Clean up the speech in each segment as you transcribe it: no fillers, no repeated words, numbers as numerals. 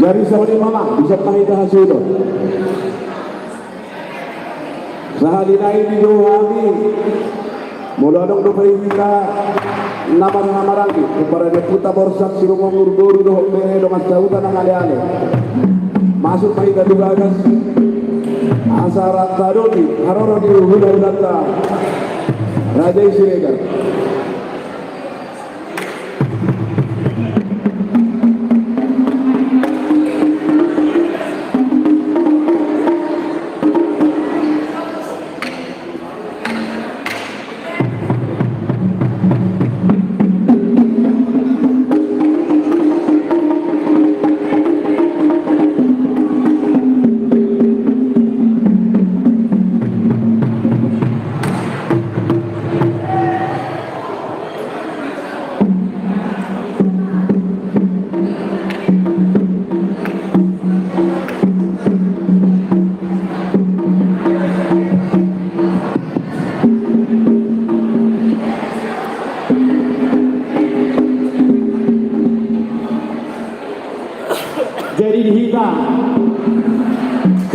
Dari Saudi Malang bisa mengaita hasil itu. Sahadina ini doami mula dong do kita nama rangki kepada deputa borsak sirumong urboru do bere do mas sautan ang ale-ale masuk mengaita dugagas asara tadodi haroro di hula-hulata Raja Siregar. Jadi dihita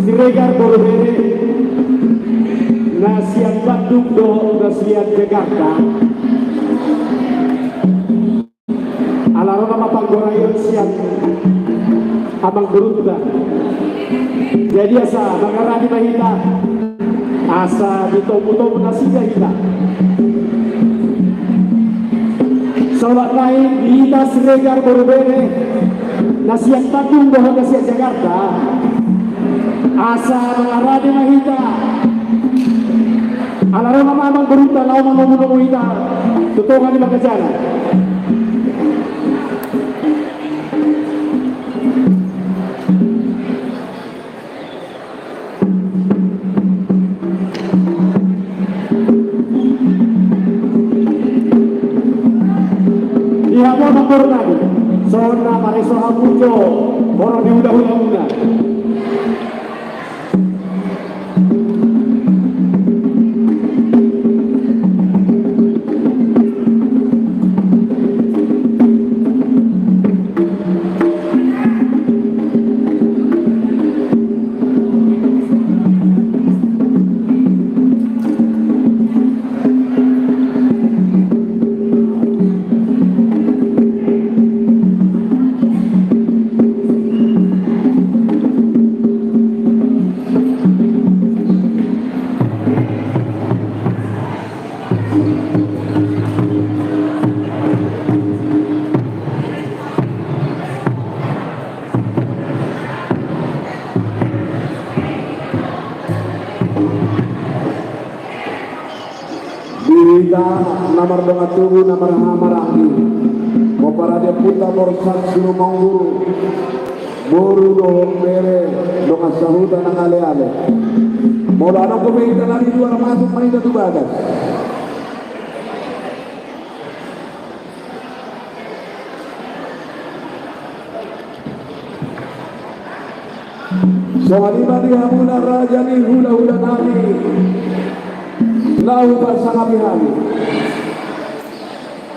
Siregar Borbere nasihat Bandung do nasihat Jakarta alarona mapanggorayon siap abang berunta jadi asa mengarani mahita asa ditomu-tomu nasiga hita solat lain dihita Siregar Borbere nasihat Bandung bahwa nasihat Jakarta asa mengarani mahita alarona mamang berunta lau mengomu hita tutungan di Makajana dihawa mengkornadi Sona Mareso Hamujo orang diudah-udah Dirita nomor dengan tubuh nomor hamaranggi mau para deputa borsak sirumong guru boru dohong bere dengan sahutan ang ale-ale mau anong kumita lagi dua masuk manita tubagas Soalima dihamuna raja ni hula-hula nami lau bersama bihari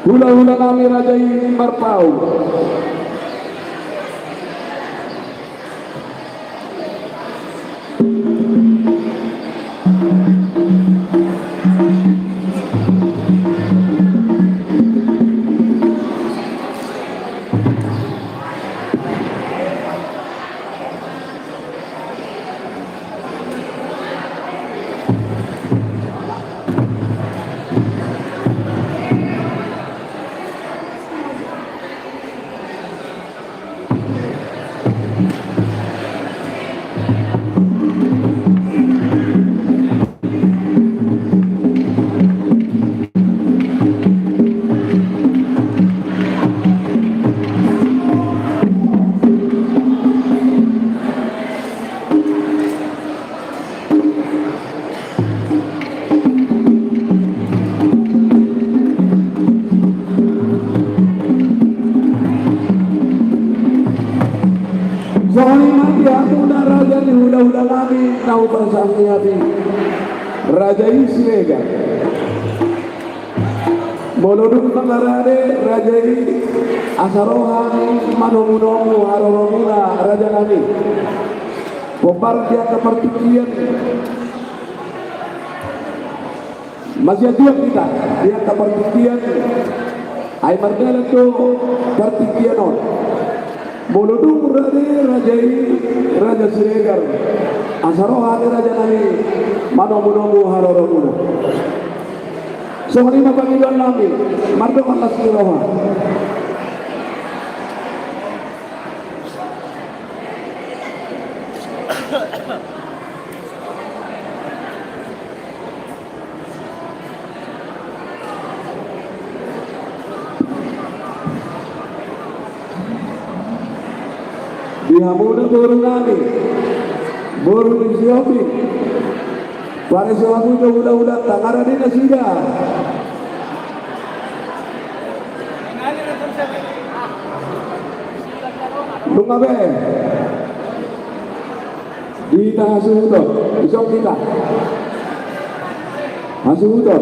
hula-hula nami raja ini marpau Soalnya dia muda raja ni hula-hula kami tahu bersama Raja Siregar. Molodung Tangarade Raja Asarohani Manomunomu Haroromuna Raja Nami. Popartia kepertikian masih ada kita dia kepertikian ay margalan to pertikianon Molodung Raja Siregar Asarohani Raja Nami Manomunomu Haroromuna. So lima panggilan namin, Mardo Matas Kiroha. Dihamuna buru namin, buru di Siopi. Para suami itu udah tangara di nasida. Lungabe. Kita hasudo, isok kita. Hasudo.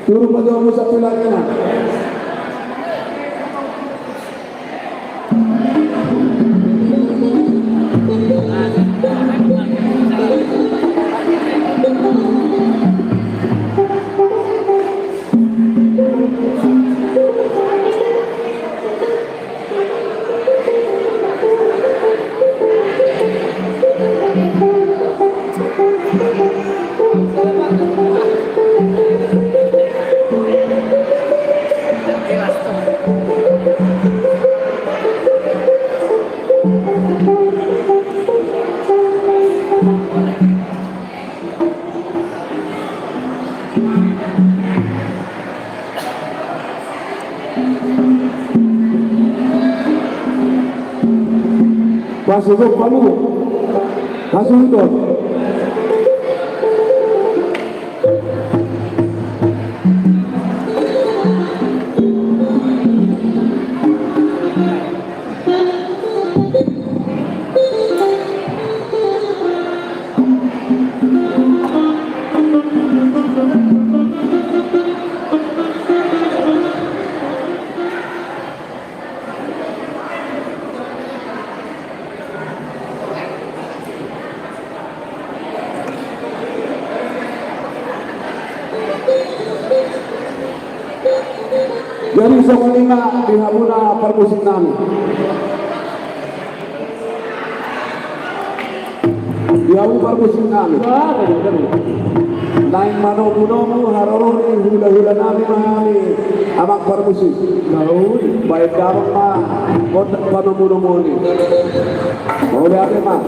Turun pada musa pelakina. Pasugok palu, kasudot. Jadi semuanya dihabuna permusik nami. Dihabu permusik nami. Naik manomu harorori hula-hula nami mahami amak permusik. Baik damang mah kotak panomu ni. Mau lihat mah.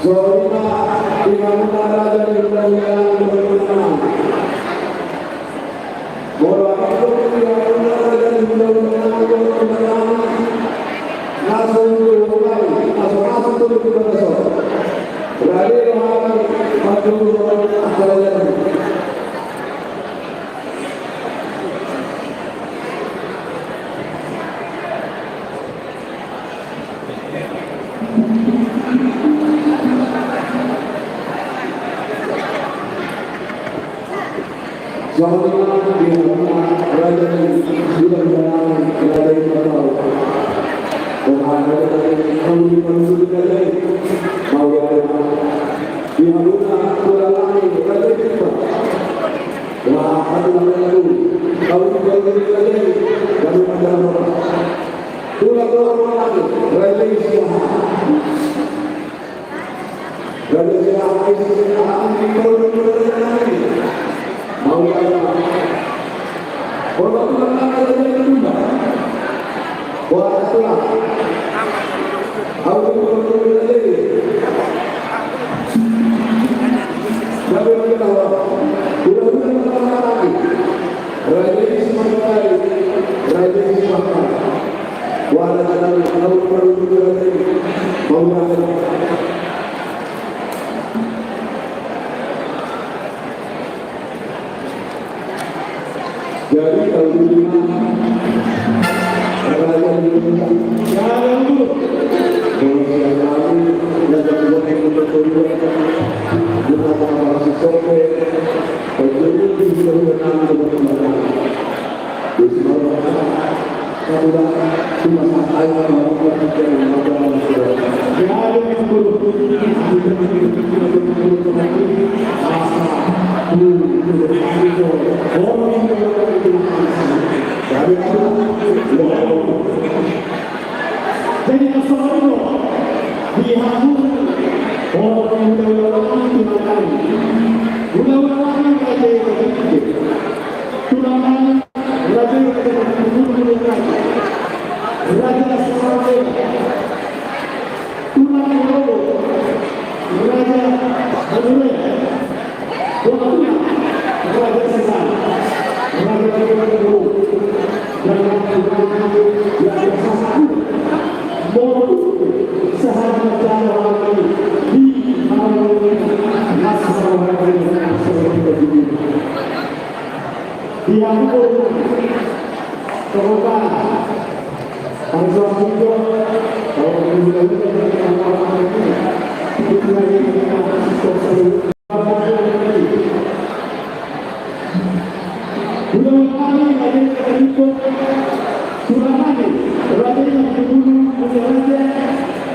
Solima Imamuna Raja Mudah-mudahan berkenan. Bola itu Imamuna Raja mudah-mudahan berkenan. Langsung mulai, langsung turun ke besok. Berani rohani maju acaranya. Selamat malam di rumah Raja sudah berjalan Raja yang bertahu. Tuhan Raja yang menuju Raja mau ada di rumah Tuhan Raja kita. Wah, ada lalu kalau kita dari Raja kami menjalan orang. Tuhan lagi Raja siapa? Raja siapa? Mau ada orang tua ada yang kedua buat tua aku berdoa lagi tapi lagi tahu udah lagi raja semangat raja semangat buat ada aku berdoa lagi mau ada jadi kalau di mana raja jangan dulu kalau yang lalu raja buat yang betul-betul kita masih sampai jadi bisa menang dengan di semua kalau cuma santai kalau kita yang yang dulu jadi masalahnya dihampuni orang yang melakukan tindakan melakukan raja yang kecil tunangan raja yang kecil raja seorang tunangan raja Hanure waktunya raja sesat raja yang sahabat jalan di malam masalah diampun terluka langsung muncul kalau kemudian itu lagi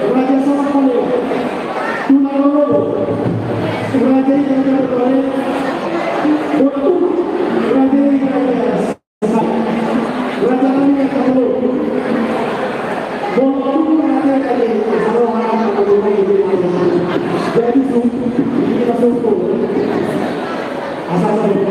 Raja sama kali, Tunaroro, Raja yang terbaik, Botu, Raja yang terbaik, Raja yang terbaik, Botu, Raja yang terbaik, jadi sungguh, kita sungguh, asal yang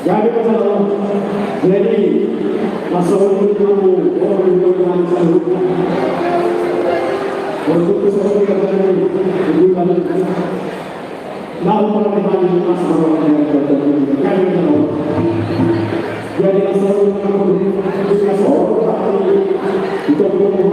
Jadi masalah, jadi masalah itu kamu orang yang selalu untuk sesuatu yang terjadi di dalam lalu perkembangan masalah yang terjadi. Jadi masalah itu kamu masalah itu masalah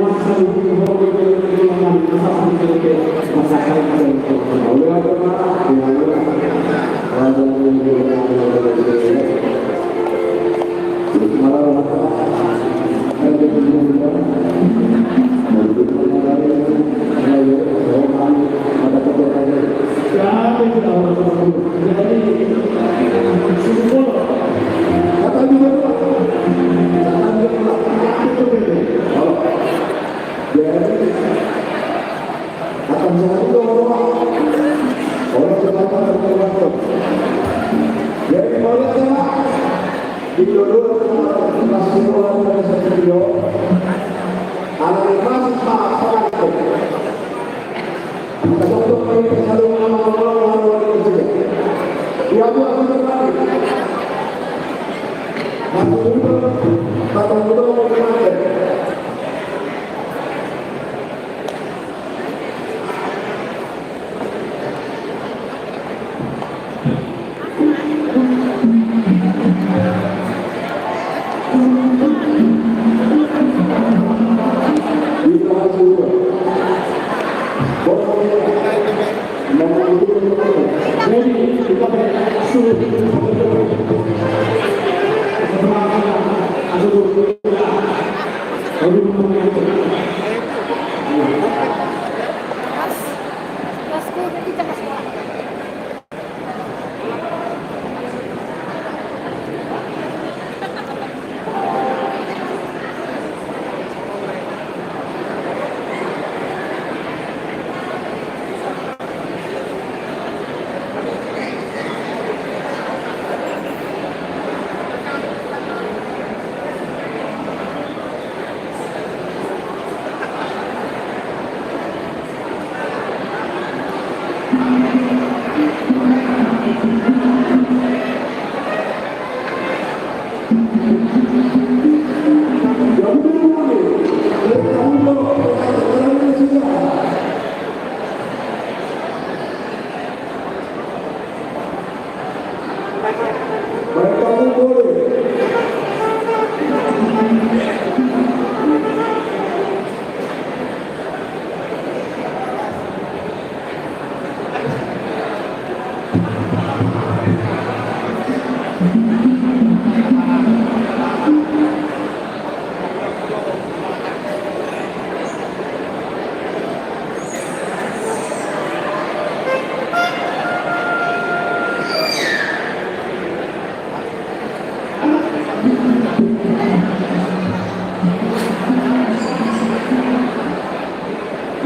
Mereka pun boleh.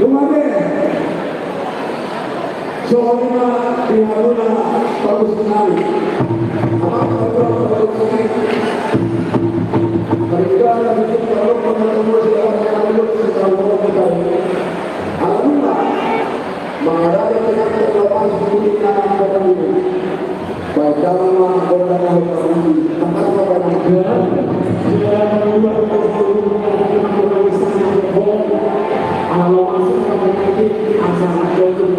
Lumade. Soalnya Haruna bagus sekali. Bagus sekali. Mereka ada bikin kalau penonton siapa yang ada sekarang kita. Alhamdulillah. Menghadapi penyakit lepas kulit tanah pada ini. Baik dalam bola dan bola tempat pada negara. Kalau masuk ke penyakit asal jauh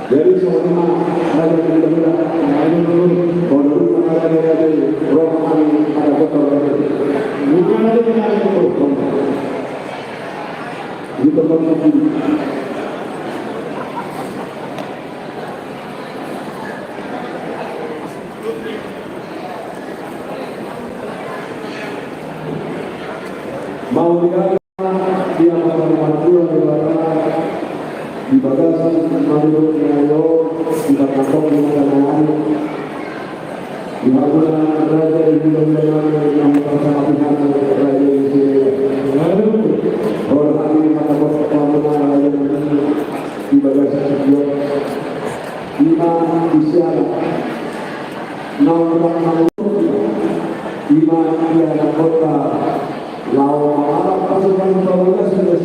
Dari semua raja yang berbeda, roh kami pada kotor bukan ada yang ada kotor. Di tempat ini. Mau dikatakan dia akan memajukan di bagasi menurut Nyayo di kantong di mana di mana raja di dalam yang bersama dengan raja di orang kami mata bos pembangunan raja di bagasi sebuah di mana isian nomor di mana dia kota lawan Arab pasukan pembangunan sudah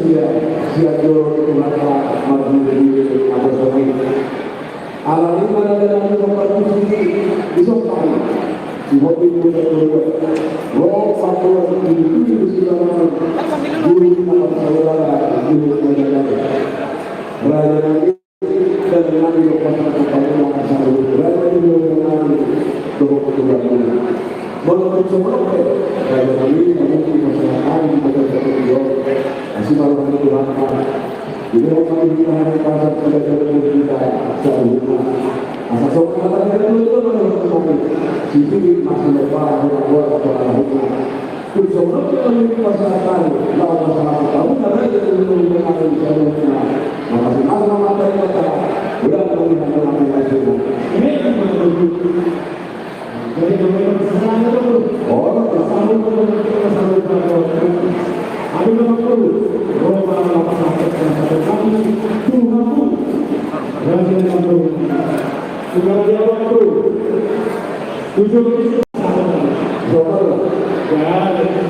siap jauh mata maju di atas bumi. Alam ini ada dalam kompetisi di sopan. Di hobi muda dulu. Roh faktor itu di sekitar guru atau saudara guru saudara. Raja nanti dan nanti lepas pembangunan asal raja itu nanti kebetulan. Walaupun sebelum raja kami mungkin masyarakat di masyarakat itu masih malu Tuhan. Jadi orang kita harus pasang pada jalan kita sehingga asal sopan kita itu menurut kami sisi masih lepas orang atau orang itu sebelum kita memiliki masyarakat lawan masyarakat tahu karena itu menunggu akan dijalannya makasih Allah materi kota bulan melihat dalam hasilnya ini jadi memang sebenarnya itu selalu ada memang perlu roba apa sampai kami Tuhan pun dan yang perlu juga dia perlu tujuh coba ya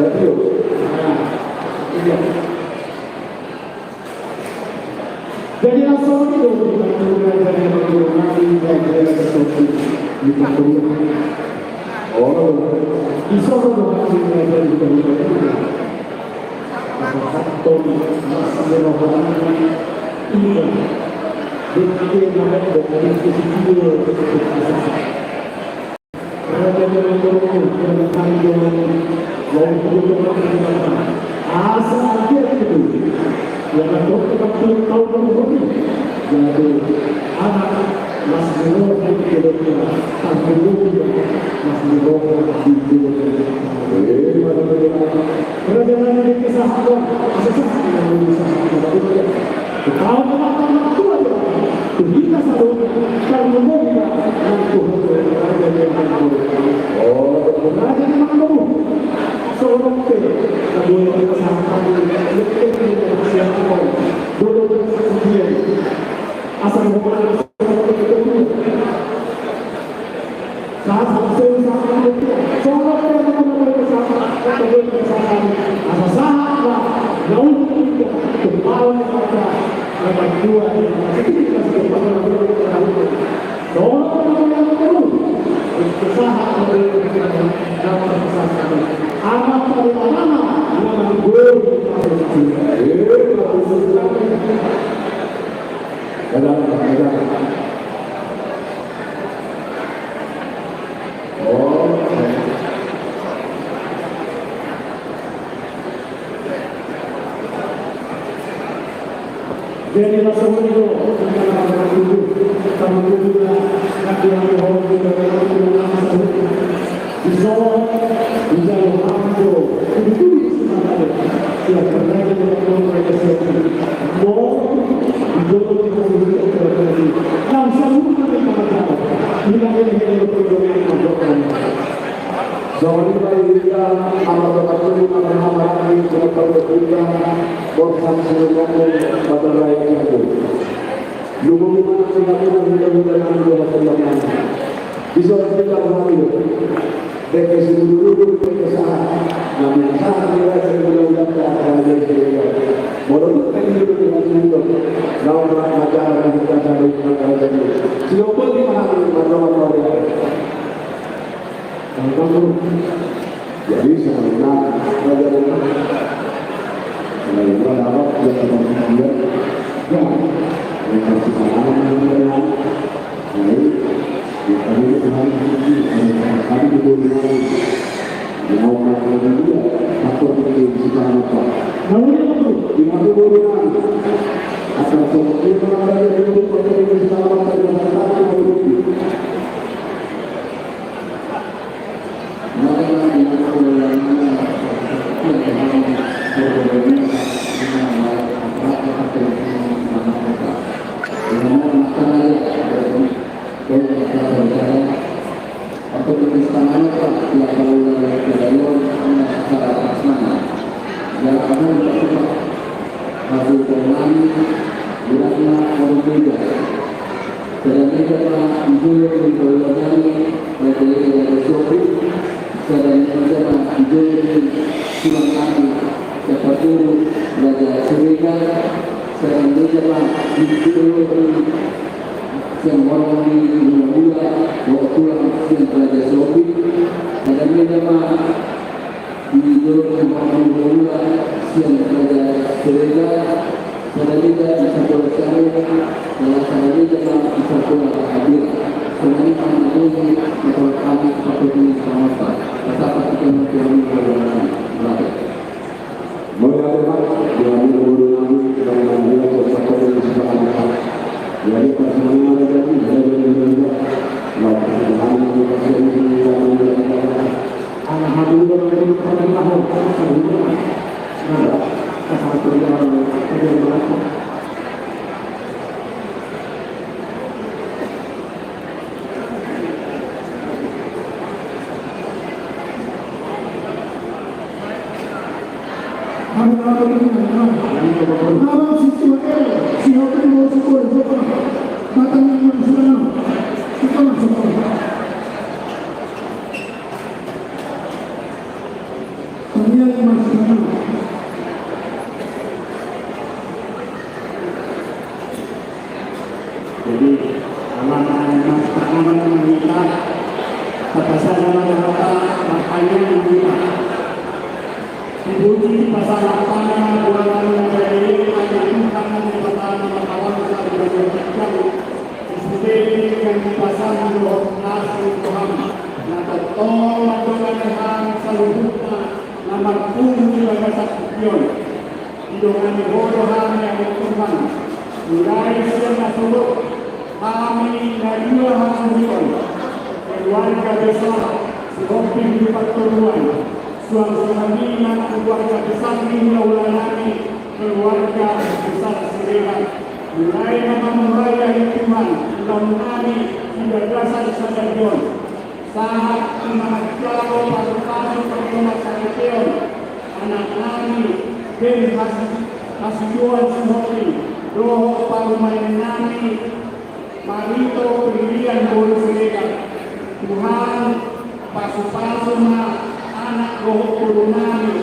berarti iya. Jadi langsung itu kita dari nanti dari sesuatu di kantor. oh Bisa berdoa dari atau masih berdoa ini. Jadi mana dari sisi jadi langsung itu bisa kita mengambil dari dulu ke saat namun saat kita sudah akan jadi modal ini itu dengan dalam acara kita cari ini siapa di mana jadi sebenarnya bagaimana dapat yang ya kita Hari apa ini? Awal situ si hotel mau sekolah sekolah. Matanya yang sudah kita masuk. Dunia yang masih. Jadi anak-anak menikah pasal makanya menikah dipuji pasal apa bulan menjadi karena dipatah makawan berjam seperti yang pasal 12 Tuhan nah tolong majukan seluruhnya nomor 10 di Bagian dengan bodohan yang Tuhan mulai siang subuh kami dari Hasan keluarga besar seperti di Paturuan suami dan keluarga besar di Ulangani keluarga besar Sereran mulai nama raya Tuhan Ulangani hingga dasar Stadion saat mengajar pasukan pertama Stadion anak nani Ben Hasiduan Seperti Roh Parumayan Nani Marito Pilihan Bolu Seregan Tuhan pasu-pasu anak roh turunani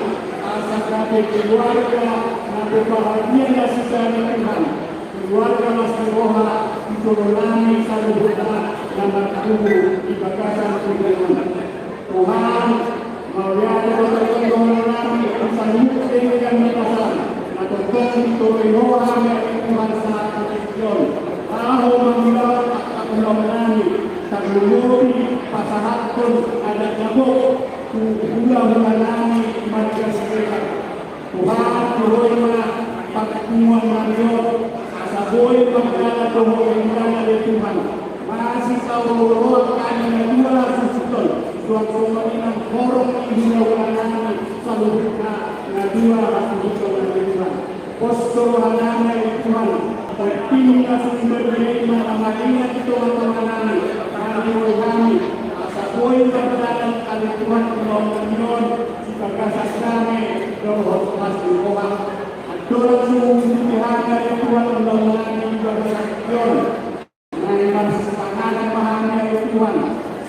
asal keluarga nabi bahagia kasih sayang Tuhan keluarga masih roha turunani saluhuna nama tubuh di bagasan Tuhan Tuhan melihat turunani saluh dengan matasan atau turun roha yang Tuhan saat kecil tahu mengilau mengenani tak meluri pasangan pun ada nyamuk gula mengenani marga sekitar Tuhan Tuhan Patuan Mario Asaboy pagkala Tuhan dari Tuhan masih tahu roh kami dua susul suatu menginang korong hingga mengenani seluruhnya dua susul dari Tuhan postur mengenani Tuhan terpilih sumber daya amalnya itu mengenani kami asaboy berjalan kali Tuhan menolong jika kasih kami doa pasti doa doa Tuhan dari Tuhan menolong juga bersaksian dengan semangat pahami Tuhan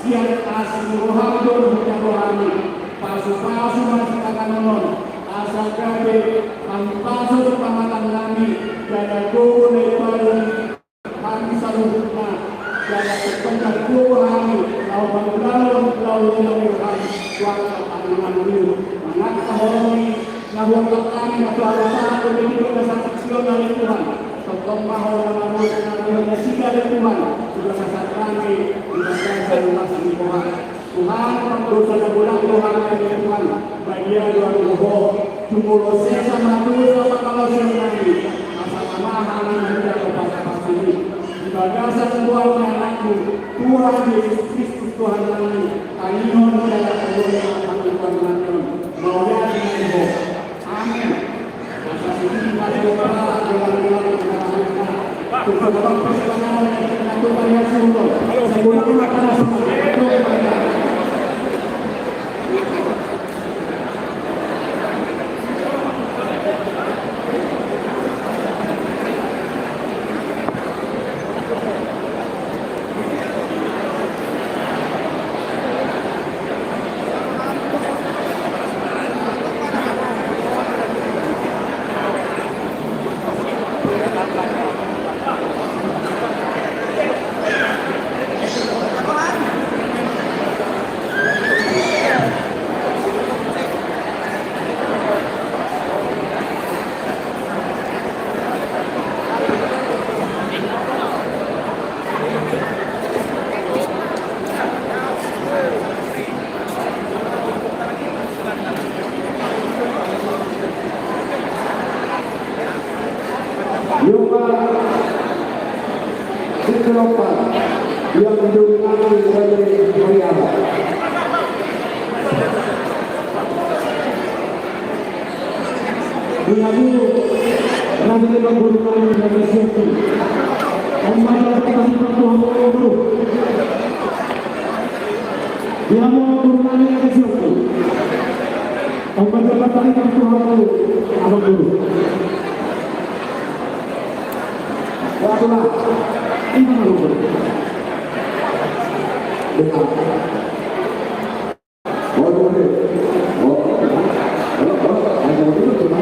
siang asli rohani dan rohani pasu-pasu masih akan menolong asal kami pasu pamatan kami dan doa dari kami seluruhnya dan terpencar Tuhan lalu Tuhan suara dulu anak kahoni ngawang kami ngabawa satu di kesaksian dari Tuhan tentang mahal nama siga dari Tuhan sudah sasar kami dan masih di Tuhan Tuhan dosa dan bulan Tuhan dari Tuhan bagian Tuhan bohong tunggu sesa manusia kalau senang mahal dan kepada pasti bagasan Tuhan anakku Tuhan Yesus Kristus Tuhan kami ayunan dalam kemuliaan Tuhan kami maunya dengan Tuhan amin atas ini mari doa dengan Tuhan persilakan Tuhan Yesus sebelum makanan yang mendominasi sebagai Korea. Dulu nanti kita berulang dari situ. Omong kita Tuhan dulu. Dia mau berulang dari situ. Omong pertandingan Tuhan Abang Guru. Itulah Ini Guru. dengan boleh ada itu cuma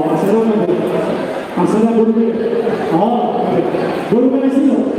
pasará guru. Oh, guru ka na sino?